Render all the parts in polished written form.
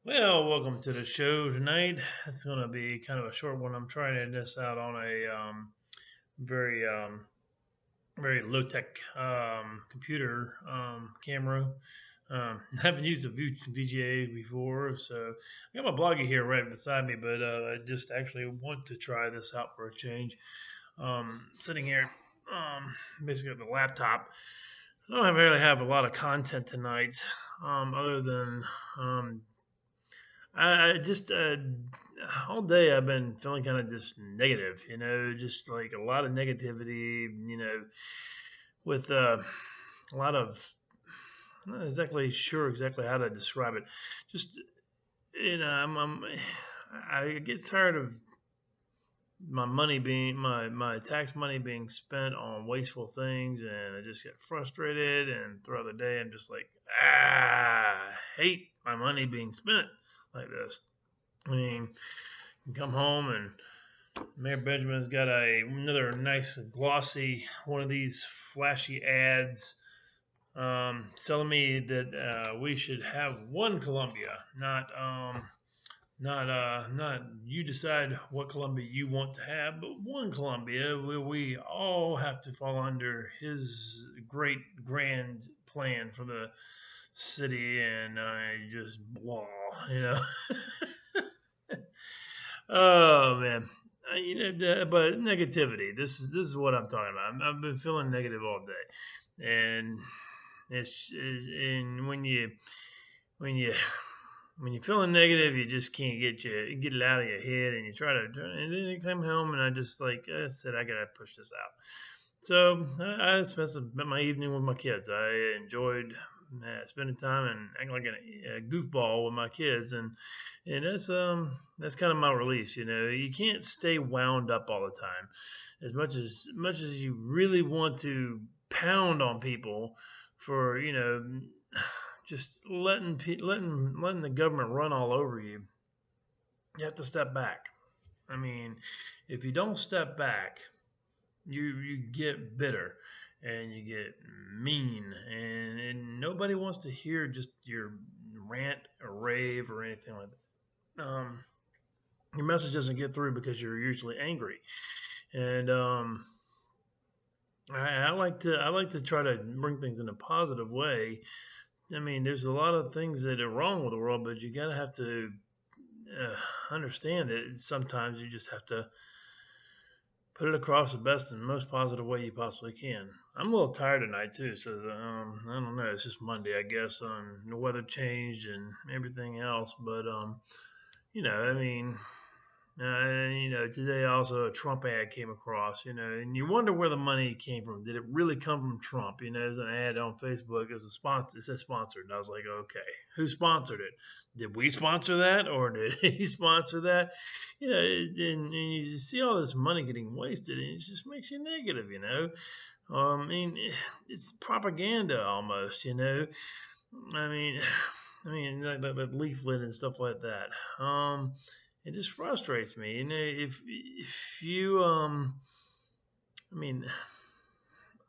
Well, welcome to the show tonight. It's going to be kind of a short one. I'm trying to this out on a very very low tech computer camera. I haven't used a VGA before, so I got my bloggy here right beside me, but I just actually want to try this out for a change. Sitting here, basically at the laptop. I don't really have a lot of content tonight, other than I just all day I've been feeling kind of just negative, just like a lot of negativity, with a lot of I'm not exactly sure exactly how to describe it. Just I get tired of my tax money being spent on wasteful things, and I just get frustrated. And throughout the day, I'm just like, I hate my money being spent like this. I mean, you come home and Mayor Benjamin's got another nice glossy one of these flashy ads selling me that we should have one Columbia, not you decide what Columbia you want to have, but one Columbia where we all have to fall under his great grand plan for the city, and I just blah, you know. Oh man, but negativity. This is what I'm talking about. I've been feeling negative all day, and and when you when you're feeling negative, you just can't get it out of your head, and you try to, and then you come home, and I just like I said, I gotta push this out. So I spent my evening with my kids. I enjoyed spending time and acting like a goofball with my kids, and that's kind of my release. You can't stay wound up all the time, as much as you really want to pound on people for just letting the government run all over you. You have to step back. I mean, if you don't step back, you get bitter and you get mean, and nobody wants to hear just your rant or rave or anything like that. Your message doesn't get through because you're usually angry, and I like to try to bring things in a positive way. I mean, there's a lot of things that are wrong with the world, but you gotta have to uh, understand that sometimes you just have to put it across the best and most positive way you possibly can. I'm a little tired tonight too, so I don't know. It's just Monday, I guess. The weather changed and everything else, but I mean, today also a Trump ad came across, and you wonder where the money came from. Did it really come from Trump? There's an ad on Facebook as a sponsor. It says sponsored. And I was like, okay, who sponsored it? Did we sponsor that, or did he sponsor that? And you see all this money getting wasted, and it just makes you negative. I mean, it's propaganda almost. I mean, like leaflet and stuff like that. It just frustrates me. If you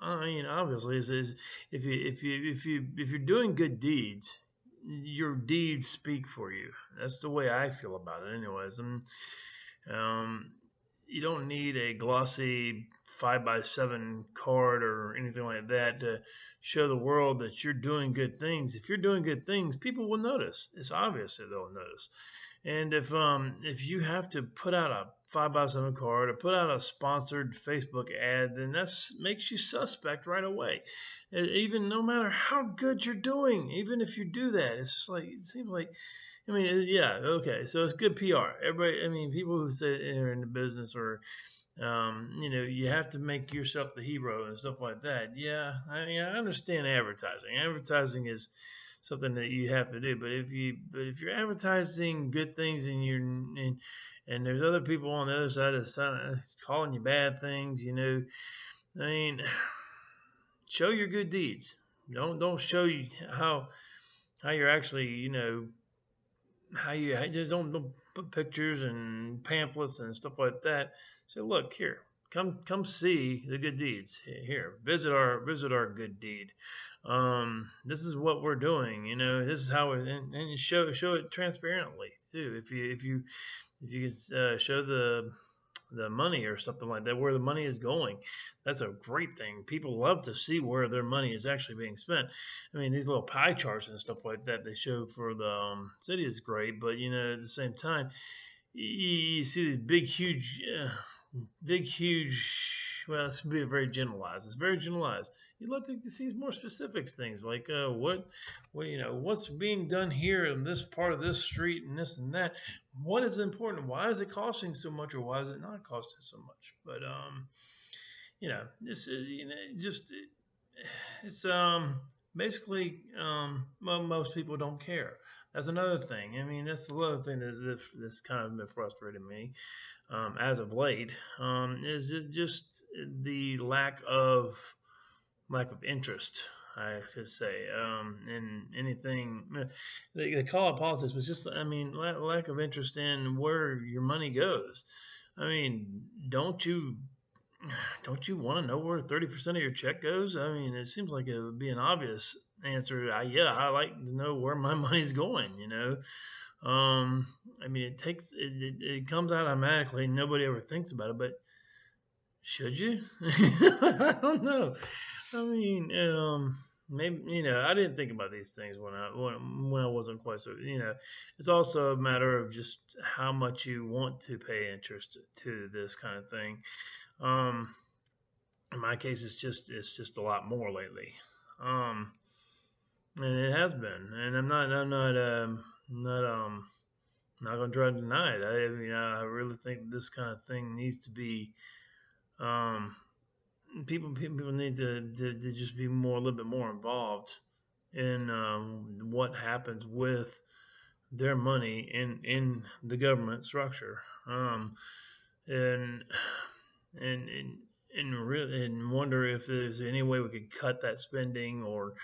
obviously is if you're doing good deeds, your deeds speak for you. That's the way I feel about it, anyways. And um, you don't need a glossy 5x7 card or anything like that to show the world that you're doing good things. If you're doing good things, people will notice. It's obvious that they'll notice. And if you have to put out a 5x7 card or put out a sponsored Facebook ad, then that makes you suspect right away. Even no matter how good you're doing, even if you do that, it's just like it seems like. I mean, yeah, okay, so it's good PR. Everybody, I mean, people who say they're in the business or you have to make yourself the hero and stuff like that. Yeah, I understand advertising. Advertising is something that you have to do. But if you're advertising good things and there's other people on the other side of the calling you bad things, I mean, show your good deeds. Don't show you how you're actually, how you just don't put pictures and pamphlets and stuff like that. Say, look here, come see the good deeds here. Visit our good deed. This is what we're doing. This is how it, and show it transparently too. If you can show the money or something like that, where the money is going, that's a great thing. People love to see where their money is actually being spent. I mean, these little pie charts and stuff like that they show for the city is great, but at the same time, you see these big, huge. Well, it's very generalized. It's very generalized. You'd love to see more specifics, things like what's being done here in this part of this street and this and that. What is important? Why is it costing so much, or why is it not costing so much? But this just it's basically most people don't care. That's another thing. I mean, that's another thing that's kind of been frustrating me as of late. Is it just the lack of interest, I could say, in anything. They call it politics, but just, I mean, lack of interest in where your money goes. I mean, don't you want to know where 30% of your check goes? I mean, it seems like it would be an obvious answer. I like to know where my money's going. I mean, it comes out automatically. Nobody ever thinks about it, but should you? I don't know. I mean, maybe I didn't think about these things when I wasn't quite so. It's also a matter of just how much you want to pay interest to this kind of thing. In my case, it's just a lot more lately, and it has been. And I'm not gonna try to deny it. I mean, I really think this kind of thing needs to be. People need to just be a little bit more involved in what happens with their money in the government structure, and wonder if there's any way we could cut that spending or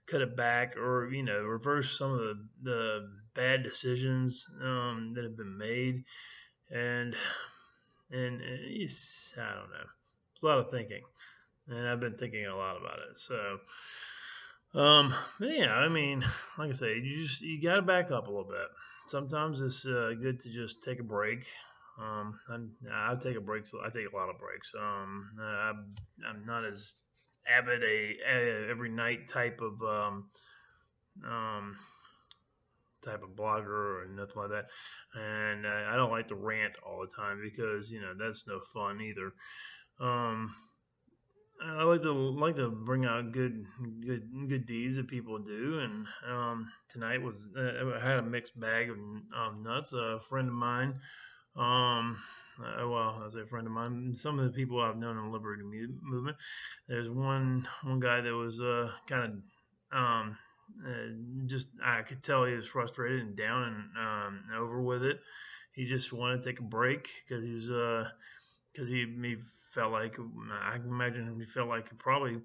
cut it back, or reverse some of the bad decisions that have been made, and it's, I don't know. It's a lot of thinking, and I've been thinking a lot about it. So, yeah, I mean, like I say, you got to back up a little bit. Sometimes it's good to just take a break. I take a break. So I take a lot of breaks. I'm not as avid a every night type of blogger or nothing like that, and I don't like to rant all the time, because that's no fun either. I like to bring out good deeds that people do, and tonight I had a mixed bag of nuts. A friend of mine, well, I say a friend of mine, some of the people I've known in the liberty movement. There's one guy that was kind of just, I could tell he was frustrated and down and over with it. He just wanted to take a break because he felt like, I can imagine he felt like he probably was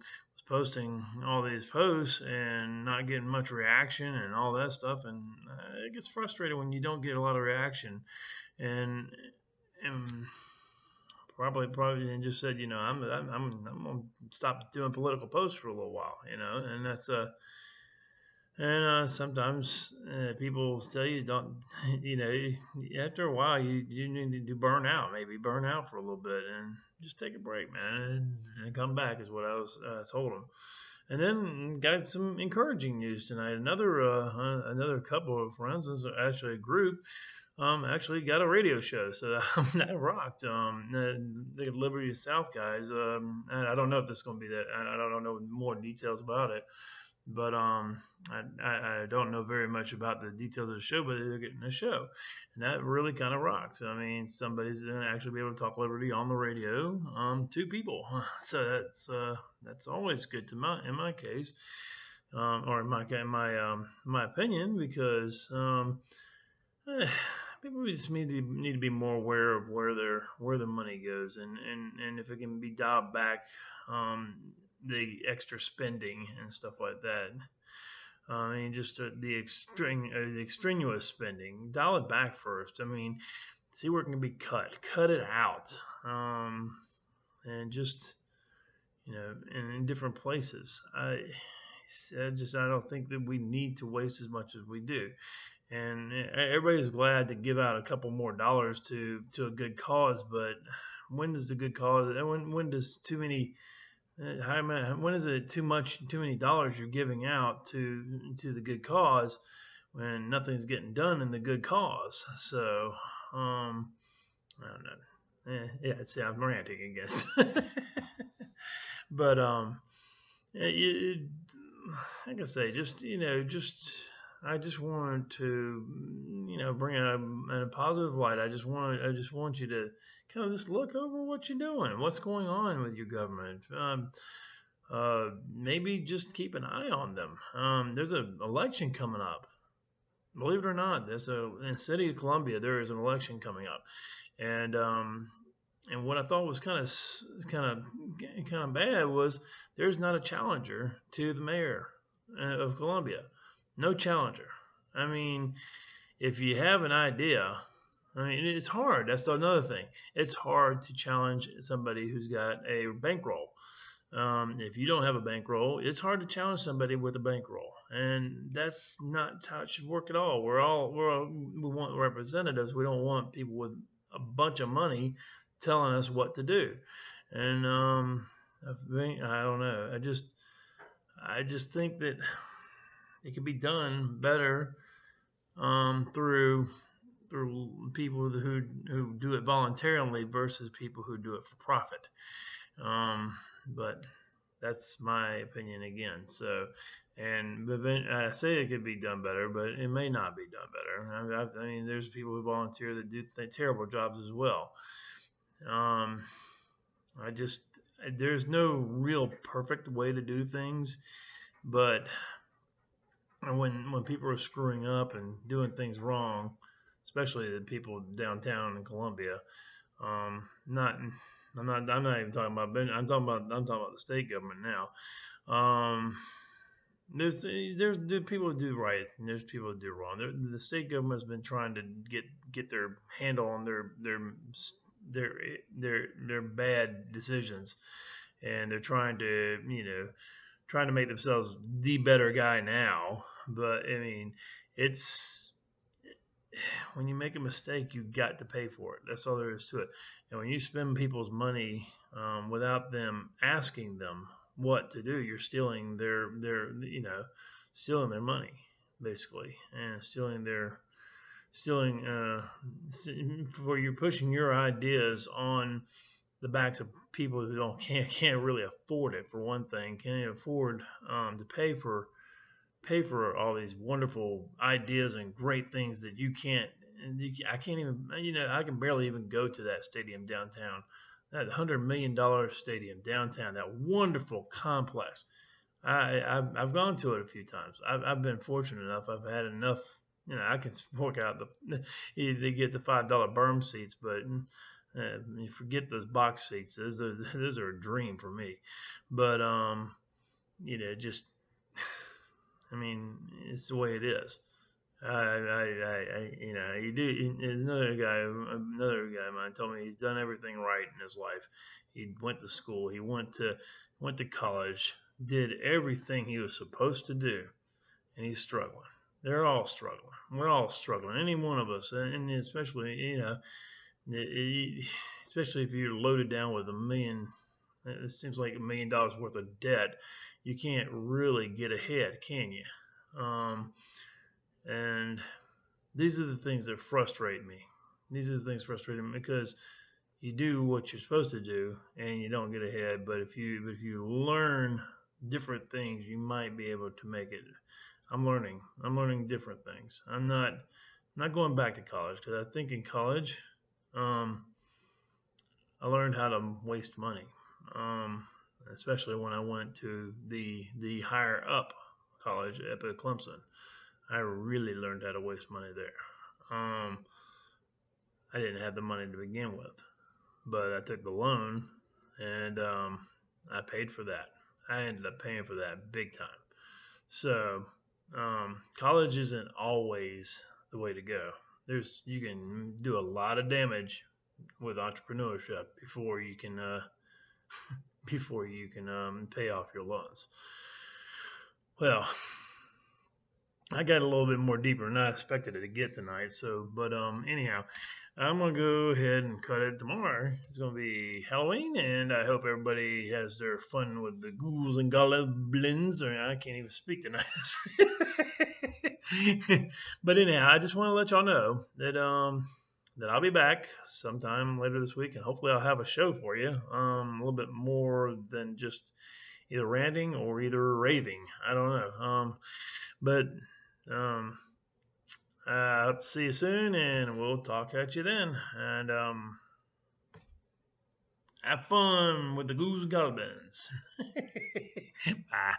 posting all these posts and not getting much reaction and all that stuff, and it gets frustrated when you don't get a lot of reaction, and probably and just said, I'm gonna stop doing political posts for a little while, and that's and sometimes people tell you don't, after a while you need to burn out for a little bit and just take a break, man, and come back, is what I told them. And then got some encouraging news tonight. Another couple of friends, this is actually a group, actually got a radio show, so that rocked. The Liberty South guys. And I don't know if this is going to be that. I don't know more details about it. But I don't know very much about the details of the show, but they're getting a show, and that really kind of rocks. I mean, somebody's going to actually be able to talk liberty on the radio to people, so that's always good in my case, or in my opinion, because people just need to be more aware of where their money goes, and if it can be dialed back. The extra spending and stuff like that. I mean, just the extraneous spending. Dial it back first. I mean, see where it can be cut. Cut it out. And just, in different places. I don't think that we need to waste as much as we do. And everybody's glad to give out a couple more dollars to a good cause, but when does the good cause? When does too many? When is it too many dollars you're giving out to the good cause when nothing's getting done in the good cause? So I don't know. Yeah, see, I'm ranting, I guess. But like I say, I just wanted to, bring in a positive light. I just want you to kind of just look over what you're doing, what's going on with your government. Maybe just keep an eye on them. There's an election coming up. Believe it or not, in the city of Columbia, there is an election coming up, and what I thought was kind of bad was there's not a challenger to the mayor of Columbia. No challenger. I mean, if you have an idea, it's hard. That's another thing. It's hard to challenge somebody who's got a bankroll. If you don't have a bankroll, it's hard to challenge somebody with a bankroll, and that's not how it should work at all. We want representatives. We don't want people with a bunch of money telling us what to do. And I don't know. I just think that it could be done better through people who do it voluntarily versus people who do it for profit. But that's my opinion again. So, and I say it could be done better, but it may not be done better. I mean, there's people who volunteer that do terrible jobs as well. There's no real perfect way to do things, but when people are screwing up and doing things wrong, especially the people downtown in Columbia, I'm not even talking about. I'm talking about the state government now. There's people who do right and there's people who do wrong. The state government has been trying to get their handle on their bad decisions, and they're trying to make themselves the better guy now. But I mean, it's when you make a mistake, you got to pay for it. That's all there is to it. And when you spend people's money without them asking them what to do, you're stealing their money basically, and you're pushing your ideas on the backs of people who can't really afford it. For one thing, can't afford to pay for all these wonderful ideas and great things that you can't. I can't even. I can barely even go to that stadium downtown, that $100 million stadium downtown, that wonderful complex. I've gone to it a few times. I've been fortunate enough. I've had enough. I can fork out they get the $5 berm seats, but you forget those box seats. Those are a dream for me. But just it's the way it is. You do. Another guy of mine told me he's done everything right in his life. He went to school. He went to college. Did everything he was supposed to do, and he's struggling. They're all struggling. We're all struggling. Any one of us, and especially especially if you're loaded down with $1 million. It seems like $1 million worth of debt. You can't really get ahead, can you? And these are the things that frustrate me. These are the things frustrating me because you do what you're supposed to do and you don't get ahead. But if you learn different things, you might be able to make it. I'm learning different things. I'm not going back to college because I think in college, I learned how to waste money. Especially when I went to the higher up college up at Clemson. I really learned how to waste money there. I didn't have the money to begin with, but I took the loan and I paid for that. I ended up paying for that big time. So college isn't always the way to go. You can do a lot of damage with entrepreneurship before you can pay off your loans. Well, I got a little bit more deeper than I expected it to get tonight. So, but anyhow, I'm gonna go ahead and cut it tomorrow. It's gonna be Halloween, and I hope everybody has their fun with the ghouls and goblins. Or I can't even speak tonight. But anyhow, I just want to let y'all know that I'll be back sometime later this week, and hopefully I'll have a show for you. A little bit more than just either ranting or either raving. I don't know. But um, I hope to see you soon, and we'll talk at you then. And have fun with the goose goblins. Bye.